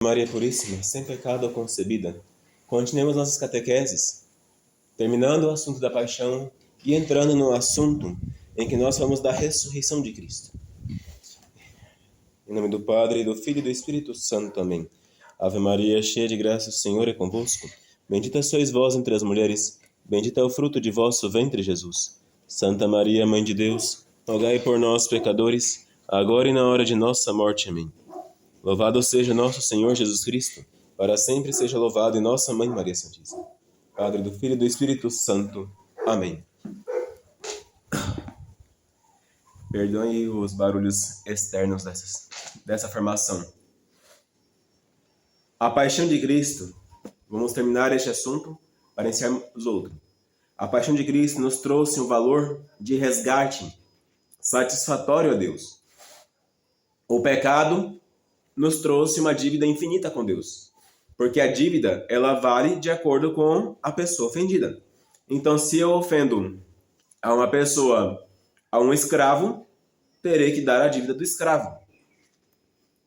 Maria Puríssima, sem pecado concebida. Continuemos nossas catequeses, terminando o assunto da paixão e entrando no assunto em que nós falamos da ressurreição de Cristo. Em nome do Padre, do Filho e do Espírito Santo. Amém. Ave Maria, cheia de graça, o Senhor é convosco. Bendita sois vós entre as mulheres, bendito é o fruto de vosso ventre, Jesus. Santa Maria, Mãe de Deus, rogai por nós, pecadores, agora e na hora de nossa morte. Amém. Louvado seja nosso Senhor Jesus Cristo, para sempre seja louvado, e nossa Mãe Maria Santíssima. Padre, do Filho e do Espírito Santo. Amém. Perdoe os barulhos externos dessa formação. A paixão de Cristo, vamos terminar este assunto para iniciarmos outro. A paixão de Cristo nos trouxe um valor de resgate satisfatório a Deus. O pecado nos trouxe uma dívida infinita com Deus, porque a dívida, ela vale de acordo com a pessoa ofendida. Então, se eu ofendo a uma pessoa, a um escravo, terei que dar a dívida do escravo.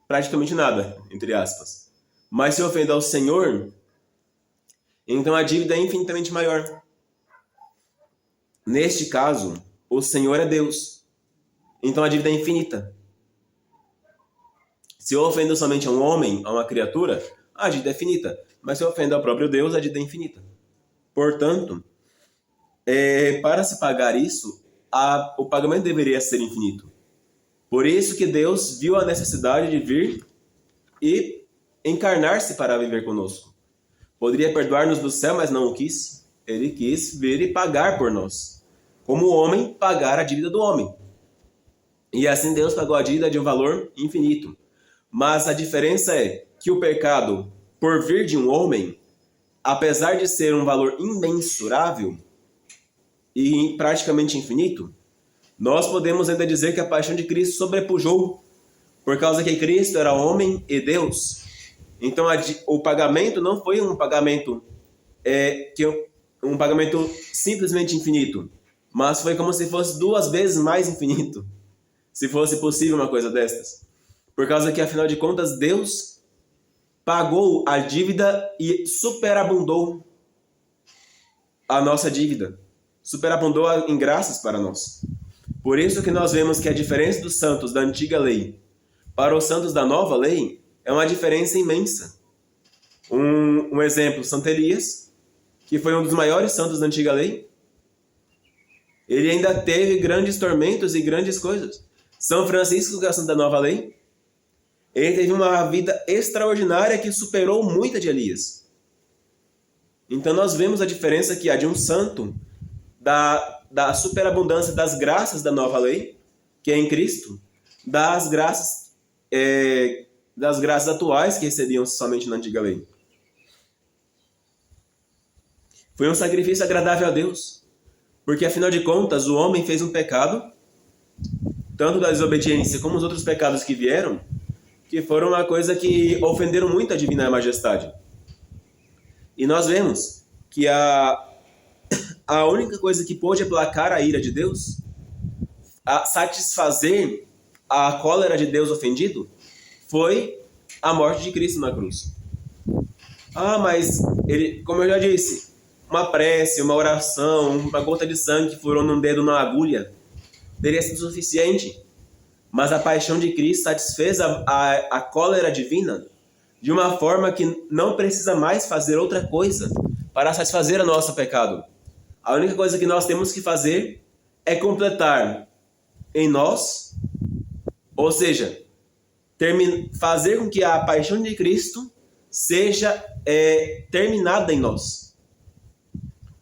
Praticamente nada, entre aspas. Mas se eu ofendo ao Senhor, então a dívida é infinitamente maior. Neste caso, o Senhor é Deus. Então a dívida é infinita. Se eu ofendo somente a um homem, a uma criatura, a dívida é finita. Mas se eu ofendo ao próprio Deus, a dívida é infinita. Portanto, para se pagar isso, o pagamento deveria ser infinito. Por isso que Deus viu a necessidade de vir e encarnar-se para viver conosco. Poderia perdoar-nos do céu, mas não o quis. Ele quis vir e pagar por nós. Como o homem pagar a dívida do homem. E assim Deus pagou a dívida de um valor infinito. Mas a diferença é que o pecado, por vir de um homem, apesar de ser um valor imensurável e praticamente infinito, nós podemos ainda dizer que a paixão de Cristo sobrepujou, por causa que Cristo era homem e Deus. Então o pagamento não foi um pagamento simplesmente infinito, mas foi como se fosse 2 vezes mais infinito, se fosse possível uma coisa destas. Por causa que, afinal de contas, Deus pagou a dívida e superabundou a nossa dívida. Superabundou em graças para nós. Por isso que nós vemos que a diferença dos santos da antiga lei para os santos da nova lei é uma diferença imensa. Um exemplo, Santo Elias, que foi um dos maiores santos da antiga lei, ele ainda teve grandes tormentos e grandes coisas. São Francisco, que é o santo da nova lei, ele teve uma vida extraordinária que superou muita de Elias. Então nós vemos a diferença que há de um santo da superabundância das graças da nova lei, que é em Cristo, das graças atuais que recebiam somente na antiga lei. Foi um sacrifício agradável a Deus, porque afinal de contas o homem fez um pecado, tanto da desobediência como os outros pecados que vieram, que foram uma coisa que ofenderam muito a divina majestade. E nós vemos que a única coisa que pôde aplacar a ira de Deus, a satisfazer a cólera de Deus ofendido, foi a morte de Cristo na cruz. Mas ele, como eu já disse, uma prece, uma oração, uma gota de sangue que furou num dedo na agulha, teria sido suficiente. Mas a paixão de Cristo satisfez a cólera divina de uma forma que não precisa mais fazer outra coisa para satisfazer o nosso pecado. A única coisa que nós temos que fazer é completar em nós, ou seja, fazer com que a paixão de Cristo seja terminada em nós.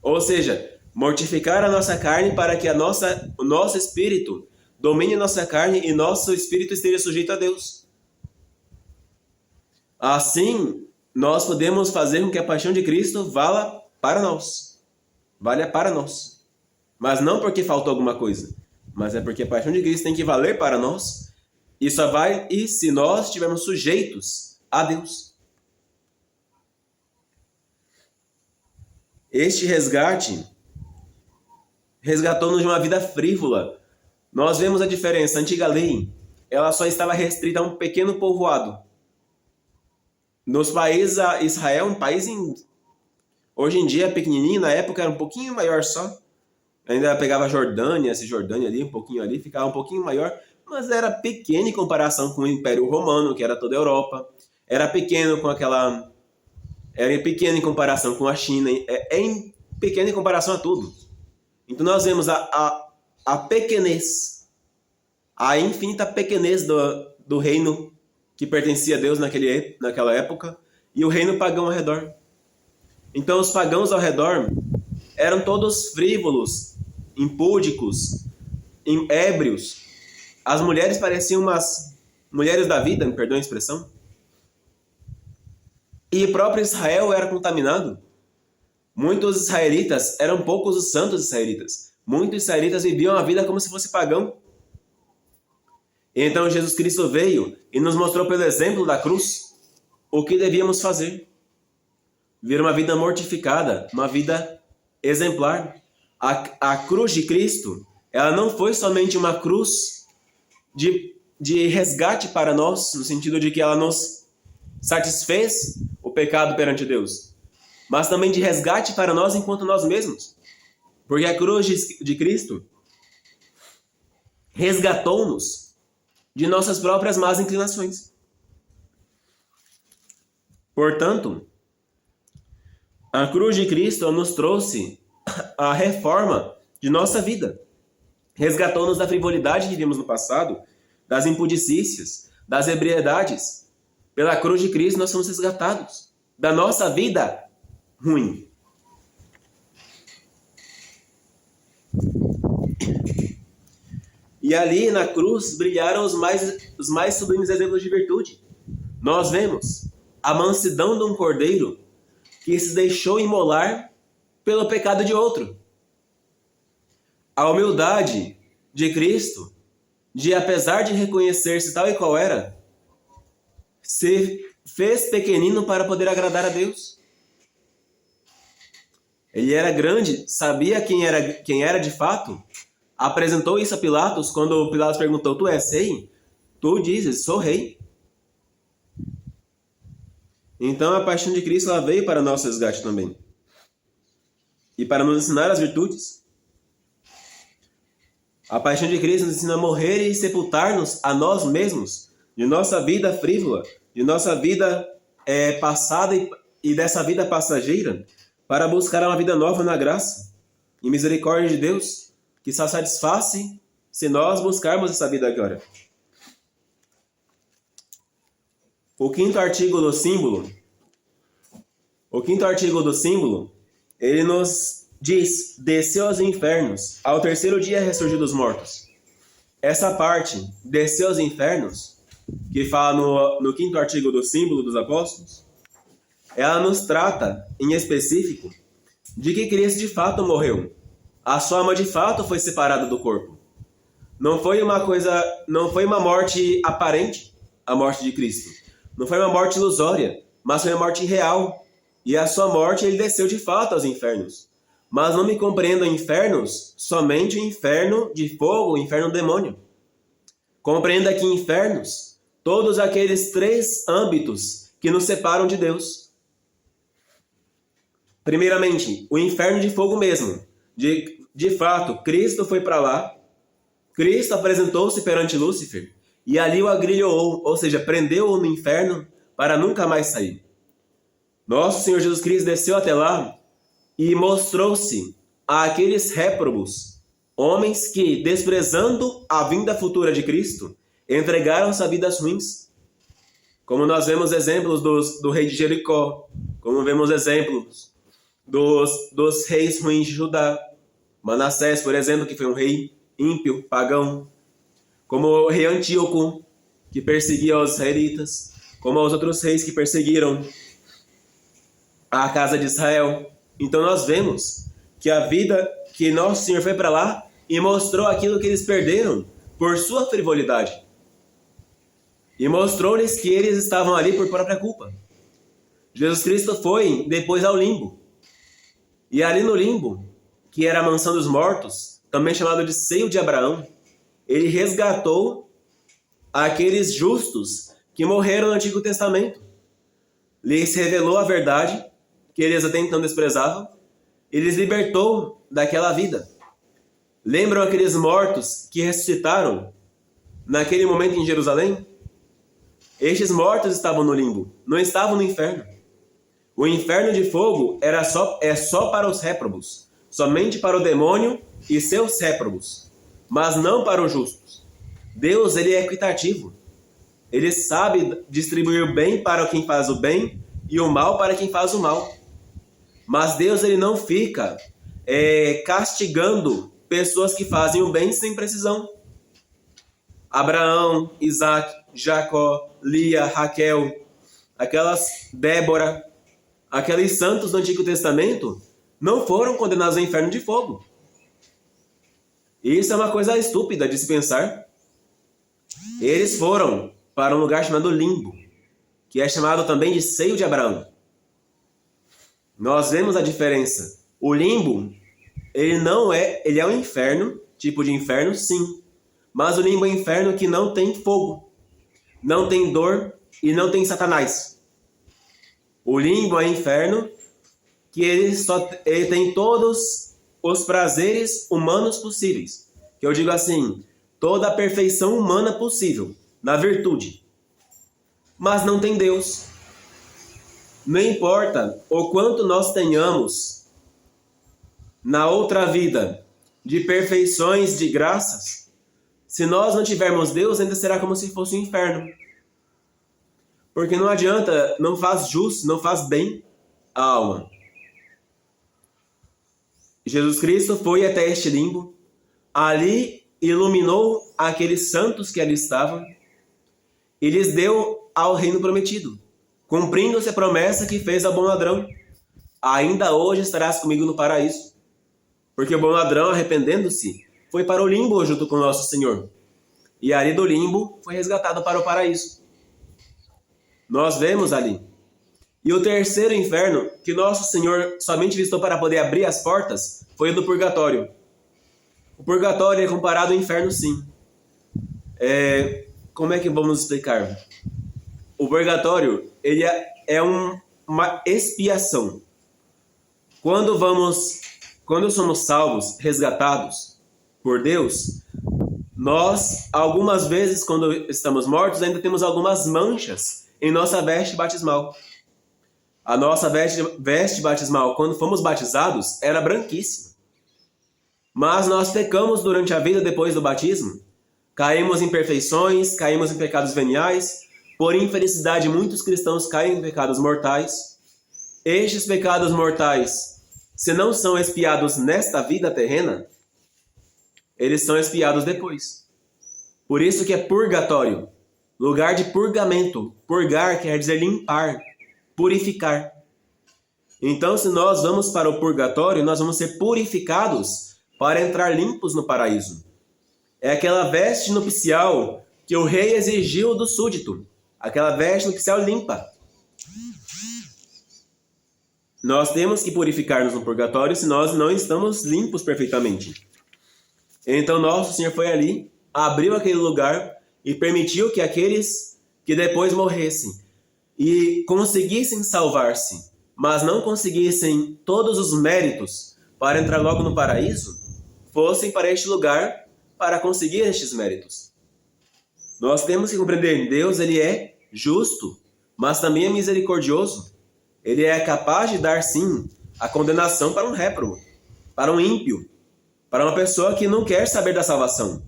Ou seja, mortificar a nossa carne para que o nosso espírito domine a nossa carne e nosso espírito esteja sujeito a Deus. Assim, nós podemos fazer com que a paixão de Cristo valha para nós. Mas não porque faltou alguma coisa, mas é porque a paixão de Cristo tem que valer para nós, e só vai se nós estivermos sujeitos a Deus. Este resgate resgatou-nos de uma vida frívola. Nós vemos a diferença. A antiga lei, ela só estava restrita a um pequeno povoado. Nos países, Israel é um país, hoje em dia é pequenininho, na época era um pouquinho maior só. Ainda pegava Jordânia, Cisjordânia ali, um pouquinho ali, ficava um pouquinho maior, mas era pequeno em comparação com o Império Romano, que era toda a Europa. Era pequeno com aquela... Era pequeno em comparação com a China, pequeno em comparação a tudo. Então nós vemos a pequenez, a infinita pequenez do reino que pertencia a Deus naquela época, e o reino pagão ao redor. Então os pagãos ao redor eram todos frívolos, impúdicos, ébrios. As mulheres pareciam umas mulheres da vida, me perdoem a expressão. E o próprio Israel era contaminado. Muitos israelitas, eram poucos os santos israelitas. Muitos israelitas viviam a vida como se fosse pagão. Então Jesus Cristo veio e nos mostrou pelo exemplo da cruz o que devíamos fazer. Viver uma vida mortificada, uma vida exemplar. A cruz de Cristo, ela não foi somente uma cruz de resgate para nós, no sentido de que ela nos satisfez o pecado perante Deus, mas também de resgate para nós enquanto nós mesmos. Porque a cruz de Cristo resgatou-nos de nossas próprias más inclinações. Portanto, a cruz de Cristo nos trouxe a reforma de nossa vida. Resgatou-nos da frivolidade que vivemos no passado, das impudicícias, das ebriedades. Pela cruz de Cristo nós somos resgatados da nossa vida ruim. E ali na cruz brilharam os mais sublimes exemplos de virtude. Nós vemos a mansidão de um cordeiro que se deixou imolar pelo pecado de outro. A humildade de Cristo, de apesar de reconhecer-se tal e qual era, se fez pequenino para poder agradar a Deus. Ele era grande, sabia quem era de fato, apresentou isso a Pilatos quando Pilatos perguntou: tu és rei? Tu dizes: sou rei. Então a paixão de Cristo ela veio para nosso resgate também. E para nos ensinar as virtudes. A paixão de Cristo nos ensina a morrer e sepultar-nos a nós mesmos, de nossa vida frívola, de nossa vida passada e dessa vida passageira, para buscar uma vida nova na graça e misericórdia de Deus, que só satisfaz se nós buscarmos essa vida agora. O quinto artigo do símbolo, ele nos diz: desceu aos infernos, ao terceiro dia ressurgiu dos mortos. Essa parte, desceu aos infernos, que fala no quinto artigo do símbolo dos apóstolos, ela nos trata, em específico, de que Cristo de fato morreu. A sua alma de fato foi separada do corpo. Não foi uma morte aparente, a morte de Cristo. Não foi uma morte ilusória, mas foi uma morte real. E a sua morte, ele desceu de fato aos infernos. Mas não me compreendam infernos, somente o inferno de fogo, o inferno demônio. Compreenda que infernos, todos aqueles três âmbitos que nos separam de Deus. Primeiramente, o inferno de fogo mesmo. De fato, Cristo foi para lá, Cristo apresentou-se perante Lúcifer, e ali o agrilhoou, ou seja, prendeu-o no inferno para nunca mais sair. Nosso Senhor Jesus Cristo desceu até lá e mostrou-se àqueles réprobos, homens que, desprezando a vinda futura de Cristo, entregaram-se a vidas ruins. Como nós vemos exemplos do rei de Jericó, como vemos exemplos dos reis ruins de Judá. Manassés, por exemplo, que foi um rei ímpio, pagão. Como o rei Antíoco, que perseguia os israelitas. Como os outros reis que perseguiram a casa de Israel. Então nós vemos que nosso Senhor foi para lá e mostrou aquilo que eles perderam por sua frivolidade. E mostrou-lhes que eles estavam ali por própria culpa. Jesus Cristo foi depois ao limbo. E ali no limbo, que era a mansão dos mortos, também chamado de seio de Abraão, ele resgatou aqueles justos que morreram no Antigo Testamento. lhes revelou a verdade, que eles até então desprezavam, e lhes libertou daquela vida. Lembram aqueles mortos que ressuscitaram naquele momento em Jerusalém? Estes mortos estavam no limbo, não estavam no inferno. O inferno de fogo é só para os réprobos, somente para o demônio e seus réprobos, mas não para os justos. Deus, ele é equitativo. Ele sabe distribuir o bem para quem faz o bem e o mal para quem faz o mal. Mas Deus, ele não fica castigando pessoas que fazem o bem sem precisão. Abraão, Isaac, Jacó, Lia, Raquel, aquelas Débora, aqueles santos do Antigo Testamento não foram condenados ao inferno de fogo. Isso é uma coisa estúpida de se pensar. Eles foram para um lugar chamado limbo, que é chamado também de seio de Abraão. Nós vemos a diferença. O limbo, ele é um inferno, tipo de inferno, sim. Mas o limbo é um inferno que não tem fogo, não tem dor e não tem Satanás. O limbo é um inferno que ele tem todos os prazeres humanos possíveis. Que eu digo assim, toda a perfeição humana possível, na virtude. Mas não tem Deus. Não importa o quanto nós tenhamos na outra vida de perfeições, de graças, se nós não tivermos Deus, ainda será como se fosse um inferno. Porque não adianta, não faz justo, não faz bem a alma. Jesus Cristo foi até este limbo, ali iluminou aqueles santos que ali estavam e lhes deu ao reino prometido, cumprindo-se a promessa que fez ao bom ladrão. Ainda hoje estarás comigo no paraíso. Porque o bom ladrão, arrependendo-se, foi para o limbo junto com o nosso Senhor. E ali do limbo foi resgatado para o paraíso. Nós vemos ali. E o terceiro inferno, que nosso Senhor somente visitou para poder abrir as portas, foi o do purgatório. O purgatório é comparado ao inferno, sim. Como é que vamos explicar? O purgatório, ele é uma expiação. Quando somos salvos, resgatados por Deus, nós, algumas vezes, quando estamos mortos, ainda temos algumas manchas em nossa veste batismal. A nossa veste batismal, quando fomos batizados, era branquíssima. Mas nós pecamos durante a vida depois do batismo. Caímos em imperfeições, caímos em pecados veniais. Por infelicidade, muitos cristãos caem em pecados mortais. Estes pecados mortais, se não são expiados nesta vida terrena, eles são expiados depois. Por isso que é purgatório, lugar de purgamento. Purgar quer dizer limpar, purificar. Então, se nós vamos para o purgatório, nós vamos ser purificados para entrar limpos no paraíso. É aquela veste nupcial que o rei exigiu do súdito. Aquela veste nupcial limpa. Nós temos que purificar-nos no purgatório se nós não estamos limpos perfeitamente. Então nosso Senhor foi ali, abriu aquele lugar e permitiu que aqueles que depois morressem e conseguissem salvar-se, mas não conseguissem todos os méritos para entrar logo no paraíso, fossem para este lugar para conseguir estes méritos. Nós temos que compreender, Deus, ele é justo, mas também é misericordioso. Ele é capaz de dar, sim, a condenação para um réprobo, para um ímpio, para uma pessoa que não quer saber da salvação.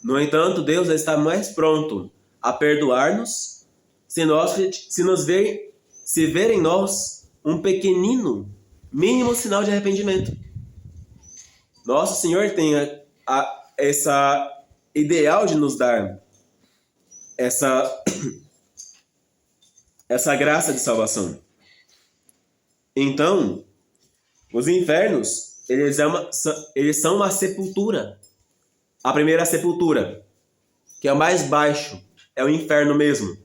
No entanto, Deus está mais pronto a perdoar-nos se ver em nós um pequenino, mínimo sinal de arrependimento. Nosso Senhor tem essa ideal de nos dar essa graça de salvação. Então, os infernos, eles são uma sepultura. A primeira sepultura, que é o mais baixo, é o inferno mesmo.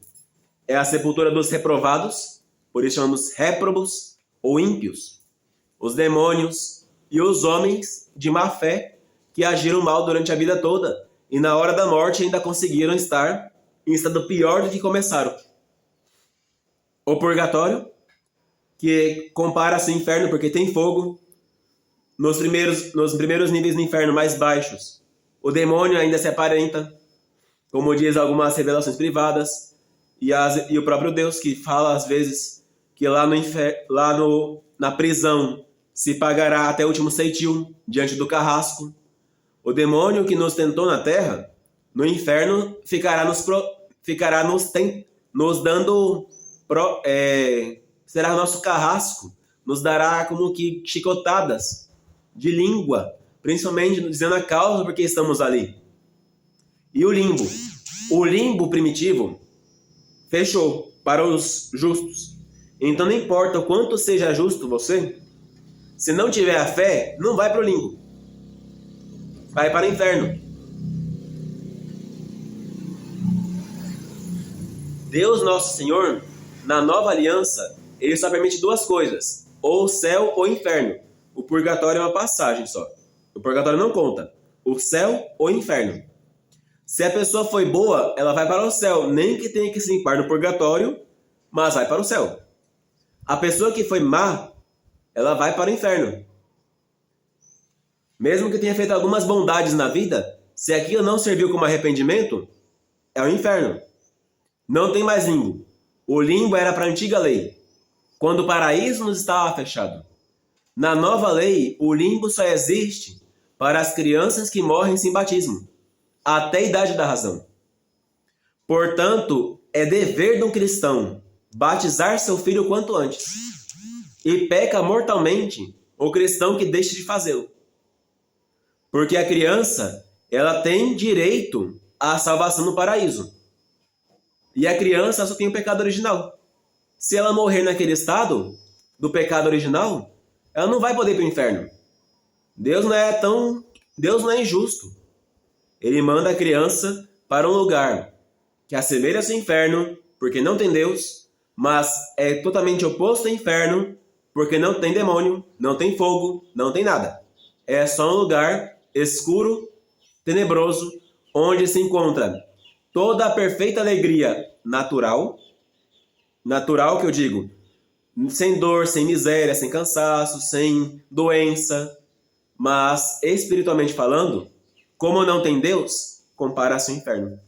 É a sepultura dos reprovados, por isso chamamos réprobos ou ímpios. Os demônios e os homens de má fé que agiram mal durante a vida toda e na hora da morte ainda conseguiram estar em estado pior do que começaram. o purgatório, que compara-se ao inferno porque tem fogo. Nos primeiros níveis do inferno mais baixos, o demônio ainda se aparenta, como diz algumas revelações privadas, e o próprio Deus que fala às vezes que na prisão se pagará até o último ceitil diante do carrasco. O demônio que nos tentou na terra, no inferno, será nosso carrasco, nos dará como que chicotadas de língua, principalmente dizendo a causa por que estamos ali. E o limbo primitivo fechou para os justos. Então não importa o quanto seja justo você, se não tiver a fé, não vai para o limbo, vai para o inferno. Deus Nosso Senhor, na nova aliança, Ele só permite duas coisas, ou o céu ou o inferno. O purgatório é uma passagem só. O purgatório não conta. O céu ou o inferno. Se a pessoa foi boa, ela vai para o céu, nem que tenha que se limpar no purgatório, mas vai para o céu. A pessoa que foi má, ela vai para o inferno. Mesmo que tenha feito algumas bondades na vida, se aquilo não serviu como arrependimento, é o inferno. Não tem mais limbo. O limbo era para a antiga lei, quando o paraíso nos estava fechado. Na nova lei, o limbo só existe para as crianças que morrem sem batismo, até a idade da razão. Portanto, é dever de um cristão batizar seu filho quanto antes. E peca mortalmente o cristão que deixa de fazê-lo. Porque a criança, ela tem direito à salvação no paraíso. E a criança só tem o pecado original. Se ela morrer naquele estado do pecado original, ela não vai poder ir para o inferno. Deus não é injusto. Ele manda a criança para um lugar que assemelha-se ao inferno, porque não tem Deus, mas é totalmente oposto ao inferno, porque não tem demônio, não tem fogo, não tem nada. É só um lugar escuro, tenebroso, onde se encontra toda a perfeita alegria natural que eu digo, sem dor, sem miséria, sem cansaço, sem doença, mas espiritualmente falando, como não tem Deus, compara-se ao inferno.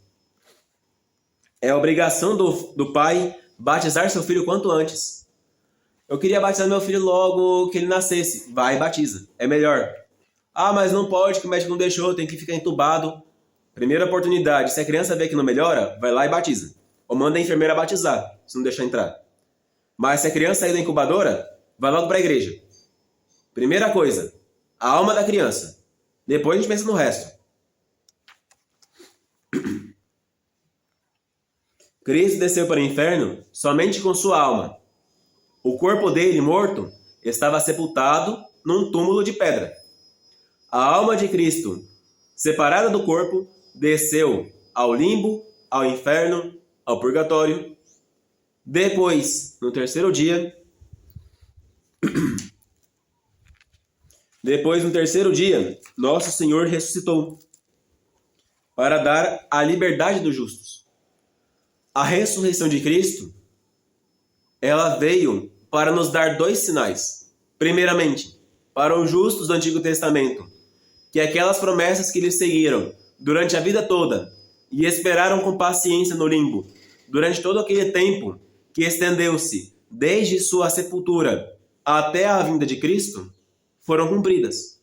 É obrigação do pai batizar seu filho quanto antes. Eu queria batizar meu filho logo que ele nascesse. Vai e batiza. É melhor. Ah, mas não pode, que o médico não deixou, tem que ficar entubado. Primeira oportunidade, se a criança vê que não melhora, vai lá e batiza. Ou manda a enfermeira batizar, se não deixar entrar. Mas se a criança sair da incubadora, vai logo para a igreja. Primeira coisa, a alma da criança. Depois a gente pensa no resto. Cristo desceu para o inferno somente com sua alma. O corpo dele, morto, estava sepultado num túmulo de pedra. A alma de Cristo, separada do corpo, desceu ao limbo, ao inferno, ao purgatório. Depois, no terceiro dia, Nosso Senhor ressuscitou para dar a liberdade dos justos. A ressurreição de Cristo, ela veio para nos dar dois sinais. Primeiramente, para os justos do Antigo Testamento, que aquelas promessas que eles seguiram durante a vida toda e esperaram com paciência no limbo, durante todo aquele tempo que estendeu-se desde sua sepultura até a vinda de Cristo, foram cumpridas.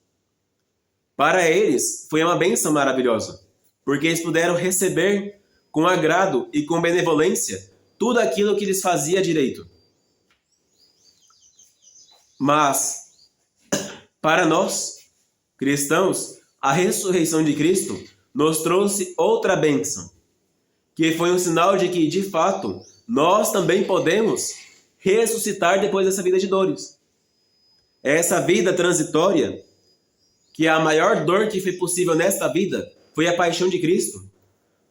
Para eles, foi uma bênção maravilhosa, porque eles puderam receber com agrado e com benevolência tudo aquilo que lhes fazia direito. Mas, para nós, cristãos, a ressurreição de Cristo nos trouxe outra bênção, que foi um sinal de que, de fato, nós também podemos ressuscitar depois dessa vida de dores. Essa vida transitória, que a maior dor que foi possível nesta vida foi a paixão de Cristo.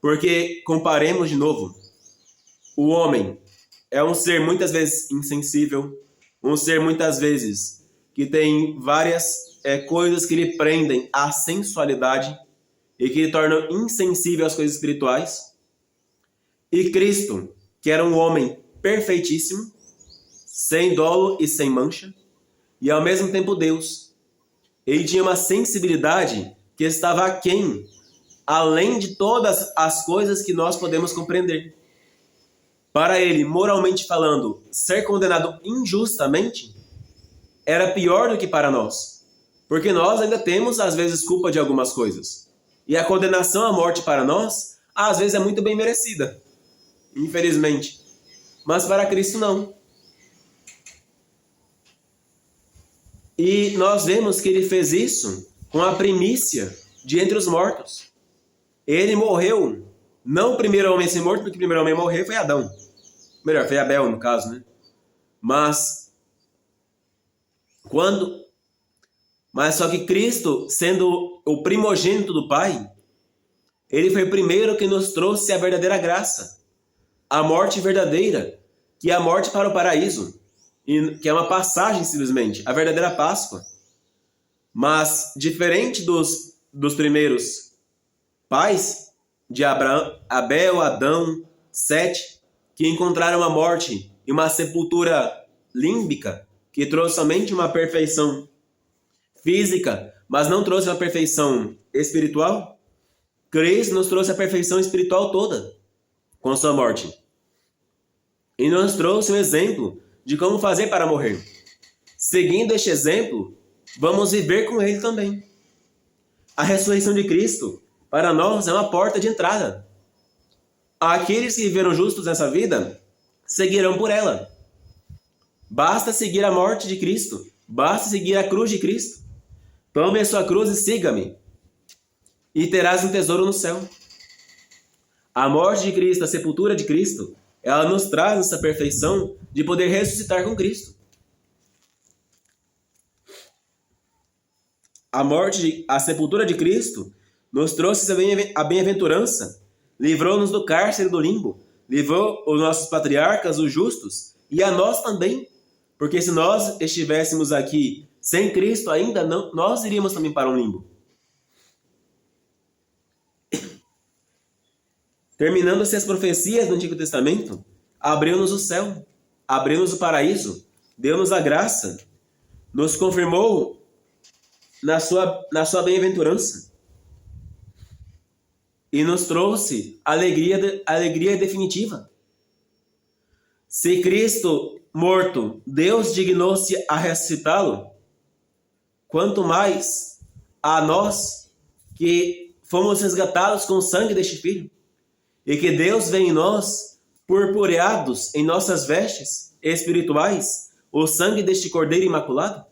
Porque, comparemos de novo, o homem é um ser muitas vezes insensível, um ser muitas vezes que tem várias coisas que lhe prendem à sensualidade e que lhe tornam insensível às coisas espirituais. E Cristo, que era um homem perfeitíssimo, sem dolo e sem mancha, e ao mesmo tempo Deus. Ele tinha uma sensibilidade que estava aquém, além de todas as coisas que nós podemos compreender. Para ele, moralmente falando, ser condenado injustamente era pior do que para nós, porque nós ainda temos, às vezes, culpa de algumas coisas. E a condenação à morte para nós, às vezes, é muito bem merecida, infelizmente. Mas para Cristo, não. E nós vemos que ele fez isso com a primícia de entre os mortos. Ele morreu, não o primeiro homem a ser morto, porque o primeiro homem a morrer foi Adão. Melhor, foi Abel, no caso, né? Mas só que Cristo, sendo o primogênito do Pai, ele foi o primeiro que nos trouxe a verdadeira graça, a morte verdadeira, que é a morte para o paraíso, que é uma passagem simplesmente, a verdadeira Páscoa. Mas, diferente dos primeiros pais, de Abraão, Abel, Adão, Sete, que encontraram a morte e uma sepultura límbica, que trouxe somente uma perfeição física, mas não trouxe uma perfeição espiritual, Cristo nos trouxe a perfeição espiritual toda com sua morte. E nos trouxe um exemplo de como fazer para morrer. Seguindo este exemplo, vamos viver com ele também. A ressurreição de Cristo, para nós, é uma porta de entrada. Aqueles que viveram justos nessa vida, seguirão por ela. Basta seguir a morte de Cristo. Basta seguir a cruz de Cristo. Tome a sua cruz e siga-me. E terás um tesouro no céu. A morte de Cristo, a sepultura de Cristo, ela nos traz essa perfeição de poder ressuscitar com Cristo. A sepultura de Cristo nos trouxe a bem-aventurança, livrou-nos do cárcere do limbo, livrou os nossos patriarcas, os justos, e a nós também, porque se nós estivéssemos aqui sem Cristo ainda, não, nós iríamos também para um limbo. Terminando-se as profecias do Antigo Testamento, abriu-nos o céu, abriu-nos o paraíso, deu-nos a graça, nos confirmou na sua bem-aventurança e nos trouxe alegria definitiva. Se Cristo morto, Deus dignou-se a ressuscitá-lo, quanto mais a nós que fomos resgatados com o sangue deste Filho, e que Deus vê em nós, purpureados em nossas vestes espirituais, o sangue deste Cordeiro Imaculado.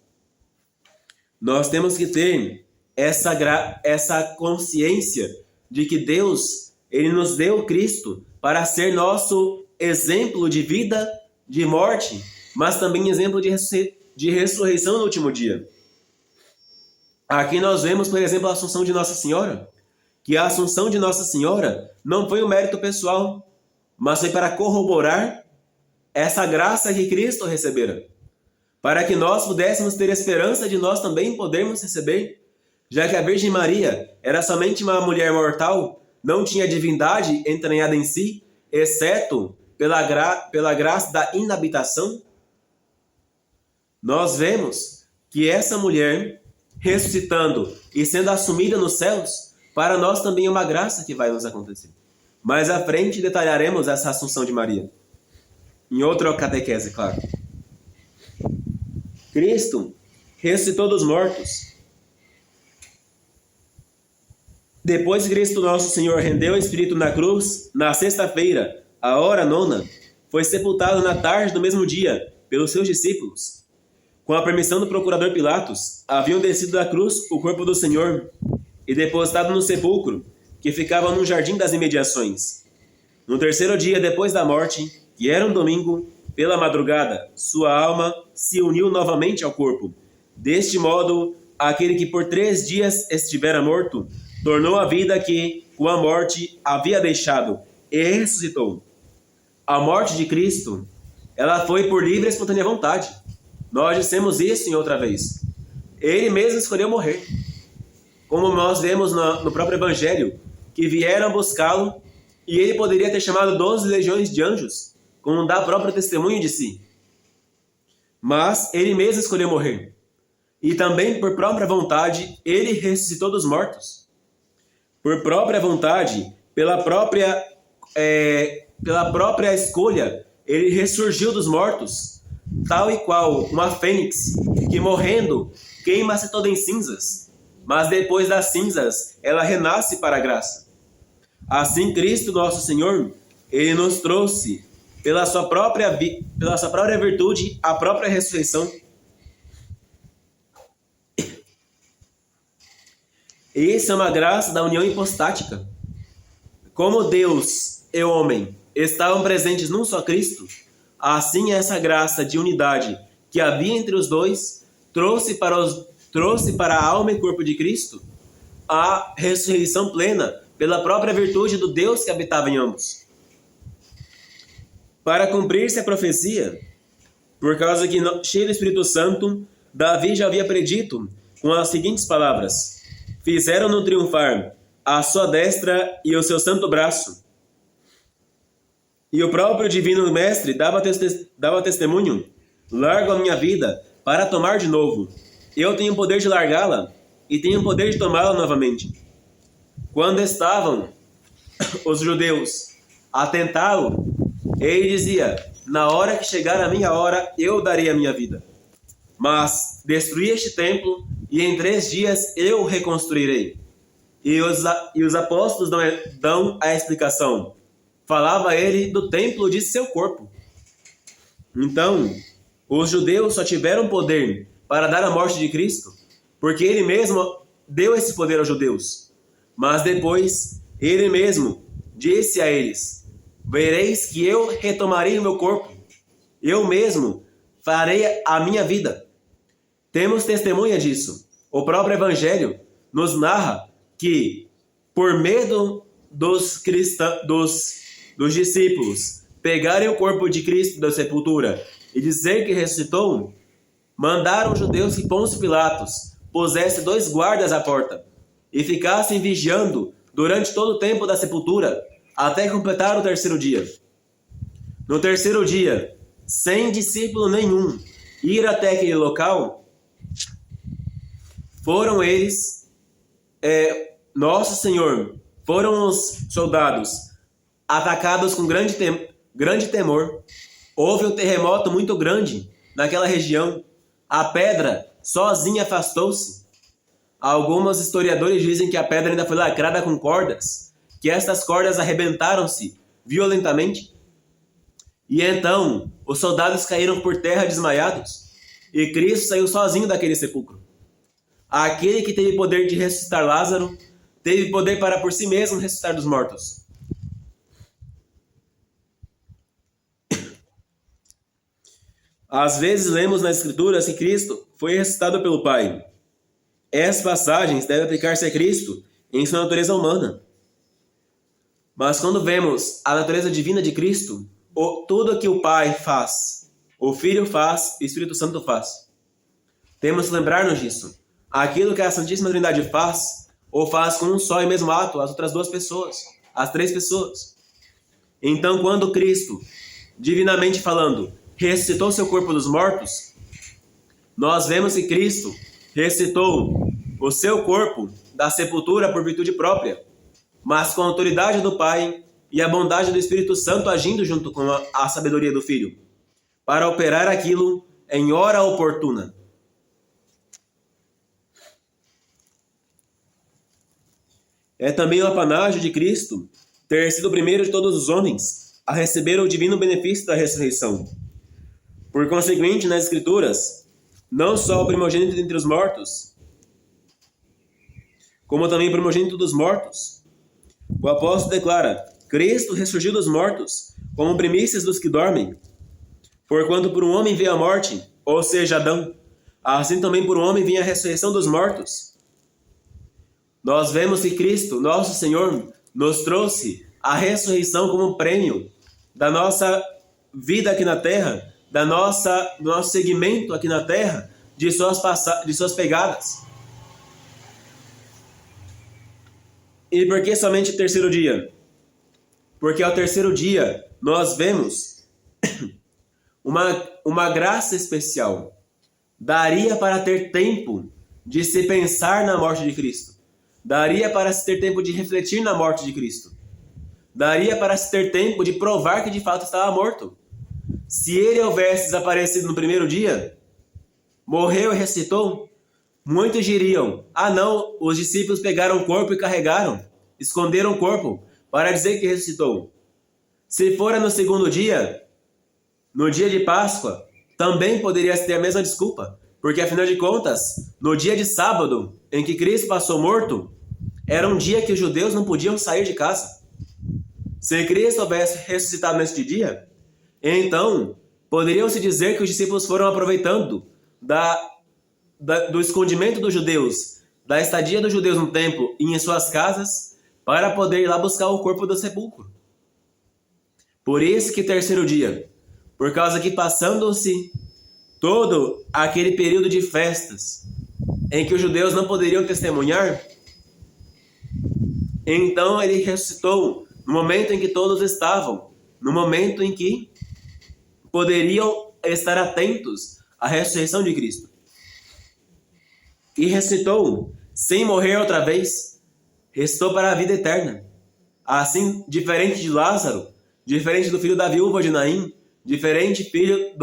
Nós temos que ter essa consciência de que Deus, ele nos deu Cristo para ser nosso exemplo de vida, de morte, mas também exemplo de ressurreição no último dia. Aqui nós vemos, por exemplo, a Assunção de Nossa Senhora, que a Assunção de Nossa Senhora não foi um mérito pessoal, mas foi para corroborar essa graça que Cristo recebera, para que nós pudéssemos ter esperança de nós também podermos receber, já que a Virgem Maria era somente uma mulher mortal, não tinha divindade entranhada em si, exceto pela graça da inabitação. Nós vemos que essa mulher, ressuscitando e sendo assumida nos céus, para nós também é uma graça que vai nos acontecer. Mais à frente detalharemos essa Assunção de Maria. Em outra catequese, claro. Cristo ressuscitou dos mortos. Depois que Cristo nosso Senhor rendeu o Espírito na cruz, na sexta-feira, a hora nona, foi sepultado na tarde do mesmo dia pelos seus discípulos. Com a permissão do procurador Pilatos, haviam descido da cruz o corpo do Senhor e depositado no sepulcro, que ficava num jardim das imediações. No terceiro dia depois da morte, que era um domingo, pela madrugada, sua alma se uniu novamente ao corpo. Deste modo, aquele que por 3 dias estivera morto, tornou a vida que, com a morte, havia deixado, e ressuscitou. A morte de Cristo, ela foi por livre e espontânea vontade. Nós dissemos isso em outra vez. Ele mesmo escolheu morrer. Como nós vemos no próprio Evangelho, que vieram buscá-lo, e ele poderia ter chamado 12 legiões de anjos, como dá próprio testemunho de si. mas ele mesmo escolheu morrer. E também, por própria vontade, ele ressuscitou dos mortos. Por própria vontade, pela própria escolha, ele ressurgiu dos mortos, tal e qual uma fênix, que morrendo, queima-se toda em cinzas, mas depois das cinzas, ela renasce para a graça. Assim, Cristo, nosso Senhor, ele nos trouxe, pela sua própria virtude, a própria ressurreição. Essa é uma graça da união hipostática. Como Deus e homem estavam presentes num só Cristo, assim essa graça de unidade que havia entre os dois trouxe para a alma e corpo de Cristo a ressurreição plena pela própria virtude do Deus que habitava em ambos. Para cumprir-se a profecia, por causa que, cheio do Espírito Santo, Davi já havia predito com as seguintes palavras: fizeram-no triunfar a sua destra e o seu santo braço. E o próprio divino mestre dava testemunho: largo a minha vida para tomar de novo. Eu tenho o poder de largá-la e tenho o poder de tomá-la novamente. Quando estavam os judeus a tentá-lo, ele dizia: na hora que chegar a minha hora, eu darei a minha vida. Mas destruí este templo e em 3 dias eu reconstruirei. E os apóstolos dão a explicação. Falava ele do templo de seu corpo. Então, os judeus só tiveram poder para dar a morte de Cristo, porque ele mesmo deu esse poder aos judeus. Mas depois, ele mesmo disse a eles: vereis que eu retomarei o meu corpo. Eu mesmo farei a minha vida. Temos testemunha disso. O próprio Evangelho nos narra que, por medo dos discípulos pegarem o corpo de Cristo da sepultura e dizer que ressuscitou, mandaram os judeus que Pôncio Pilatos pusesse 2 guardas à porta e ficassem vigiando durante todo o tempo da sepultura até completar o 3º dia. No 3º dia, sem discípulo nenhum ir até aquele local, foram eles, Nosso Senhor, foram os soldados atacados com grande temor. Houve um terremoto muito grande naquela região. A pedra sozinha afastou-se. Alguns historiadores dizem que a pedra ainda foi lacrada com cordas, que estas cordas arrebentaram-se violentamente. E então os soldados caíram por terra desmaiados, e Cristo saiu sozinho daquele sepulcro. Aquele que teve poder de ressuscitar Lázaro, teve poder para por si mesmo ressuscitar dos mortos. Às vezes lemos nas Escrituras que Cristo foi ressuscitado pelo Pai. Essas passagens devem aplicar-se a Cristo em sua natureza humana. Mas quando vemos a natureza divina de Cristo, tudo que o Pai faz, o Filho faz e o Espírito Santo faz. Temos que lembrar-nos disso. Aquilo que a Santíssima Trindade faz, ou faz com um só e mesmo ato as outras 2 pessoas, as 3 pessoas. Então, quando Cristo, divinamente falando, ressuscitou seu corpo dos mortos, nós vemos que Cristo ressuscitou o seu corpo da sepultura por virtude própria, mas com a autoridade do Pai e a bondade do Espírito Santo agindo junto com a sabedoria do Filho, para operar aquilo em hora oportuna. É também o apanágio de Cristo ter sido o primeiro de todos os homens a receber o divino benefício da ressurreição. Por conseguinte, nas Escrituras, não só o primogênito dentre os mortos, como também o primogênito dos mortos, o apóstolo declara: Cristo ressurgiu dos mortos, como primícias dos que dormem. Porquanto por um homem veio a morte, ou seja, Adão, assim também por um homem vinha a ressurreição dos mortos. Nós vemos que Cristo, nosso Senhor, nos trouxe a ressurreição como prêmio da nossa vida aqui na terra, do nosso seguimento aqui na terra, de suas pegadas. E por que somente o 3º dia? Porque ao 3º dia nós vemos uma graça especial, daria para ter tempo de se pensar na morte de Cristo. Daria para se ter tempo de refletir na morte de Cristo. Daria para se ter tempo de provar que de fato estava morto. Se ele houvesse desaparecido no primeiro dia, morreu e ressuscitou, muitos diriam: ah não, os discípulos pegaram o corpo e carregaram, esconderam o corpo, para dizer que ressuscitou. Se fora no segundo dia, no dia de Páscoa, também poderia ter a mesma desculpa, porque afinal de contas, no dia de sábado, em que Cristo passou morto, era um dia que os judeus não podiam sair de casa. Se Cristo houvesse ressuscitado neste dia, então poderiam-se dizer que os discípulos foram aproveitando do escondimento dos judeus, da estadia dos judeus no templo e em suas casas, para poder ir lá buscar o corpo do sepulcro. Por isso que terceiro dia, por causa que passando-se todo aquele período de festas em que os judeus não poderiam testemunhar, então ele ressuscitou no momento em que todos estavam, no momento em que poderiam estar atentos à ressurreição de Cristo. E ressuscitou sem morrer outra vez, ressuscitou para a vida eterna. Assim, diferente de Lázaro, diferente do filho da viúva de Naim, diferente filho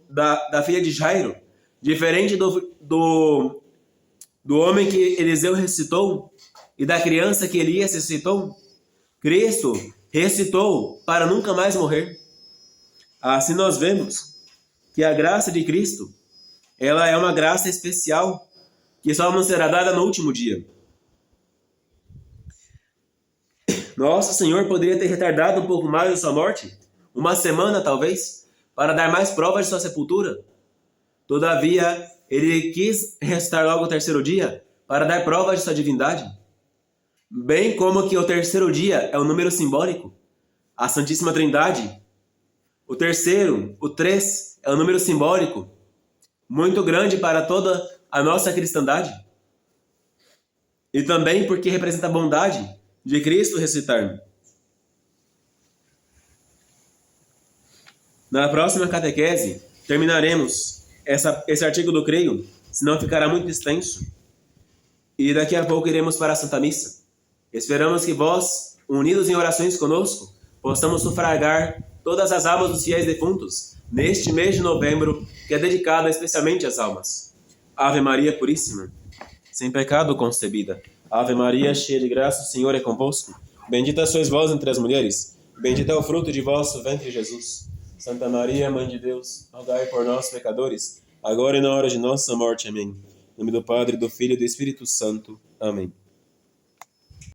da filha de Jairo, diferente do homem que Eliseu ressuscitou e da criança que Elias ressuscitou, Cristo ressuscitou para nunca mais morrer. Assim nós vemos que a graça de Cristo, ela é uma graça especial que só nos será dada no último dia. Nosso Senhor poderia ter retardado um pouco mais a sua morte, uma semana talvez, para dar mais provas de sua sepultura. Todavia, ele quis ressuscitar logo o terceiro dia para dar provas de sua divindade. Bem como que o terceiro dia é um número simbólico, a Santíssima Trindade. O terceiro, o 3, é um número simbólico, muito grande para toda a nossa cristandade. E também porque representa a bondade de Cristo ressuscitar. Na próxima catequese, terminaremos esse artigo do creio, senão ficará muito extenso. E daqui a pouco iremos para a Santa Missa. Esperamos que vós, unidos em orações conosco, possamos sufragar todas as almas dos fiéis defuntos neste mês de novembro, que é dedicado especialmente às almas. Ave Maria Puríssima, sem pecado concebida. Ave Maria, cheia de graça, o Senhor é convosco. Bendita sois vós entre as mulheres, bendito é o fruto de vosso ventre, Jesus. Santa Maria, Mãe de Deus, rogai por nós, pecadores, agora e na hora de nossa morte. Amém. Em nome do Padre, do Filho e do Espírito Santo. Amém.